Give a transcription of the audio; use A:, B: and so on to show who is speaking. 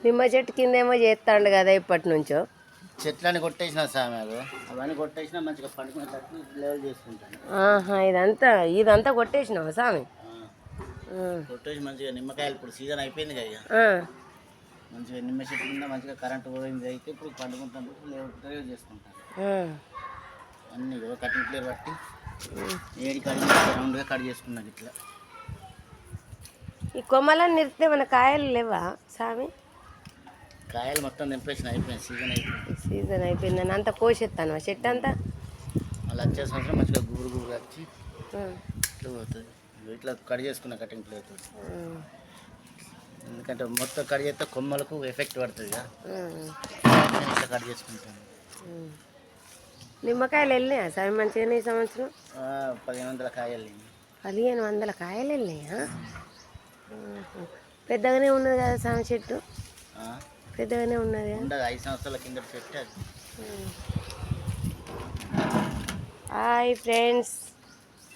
A: నిమ్మ చెట్టు కిందేమో చేస్తాండు కదా ఇప్పటి నుంచో.
B: చెట్లని కొట్టేసిన సామెలు అవన్నీ కొట్టేసినా మంచిగా పండుకునేటట్టు లేవల్ చేసుకుంటాను.
A: ఇదంతా కొట్టేసినావా స్వామి?
B: కొట్టేసి మంచిగా నిమ్మకాయలు ఇప్పుడు సీజన్ అయిపోయింది కదా, మంచిగా నిమ్మ చెట్టు కింద మంచిగా కరెంటు పోయింది అయితే ఇప్పుడు పండుకుంటాను లేవల్ చేసుకుంటాను. అన్నీ కటింగ్ ప్లేయర్ బట్టి ఏడి కట్ రౌండ్గా కట్ చేసుకున్నాను. ఇట్లా
A: ఈ కొమ్మలను నిరిస్తే మన కాయలు లేవా స్వామి?
B: కాయలు మొత్తం నింపేసిన అయిపోయింది,
A: సీజన్ అయిపోయిందని అంతా కోసేస్తాను చెట్టు అంతా.
B: మళ్ళీ వచ్చే సంవత్సరం మంచిగా గుబురు వచ్చి ఇట్లా పోతుంది. ఇట్లా కట్ చేసుకున్న కటింగ్ ప్లేయర్, ఎందుకంటే మొత్తం కట్ చేస్తే కొమ్మలకు ఎఫెక్ట్ పడుతుంది కదా, ఇట్లా కట్ చేసుకుంటాను.
A: నిమ్మకాయలు వెళ్ళినాయా స్వామి మంచిగానే ఈ సంవత్సరం?
B: 1500 కాయలు.
A: 1500 కాయలు వెళ్ళినాయా? పెద్దగానే ఉన్నది కదా స్వామి చెట్టు, పెద్దగానే ఉన్నది.
B: 5 సంవత్సరాల కింద చెట్టు అది.
A: Hi friends.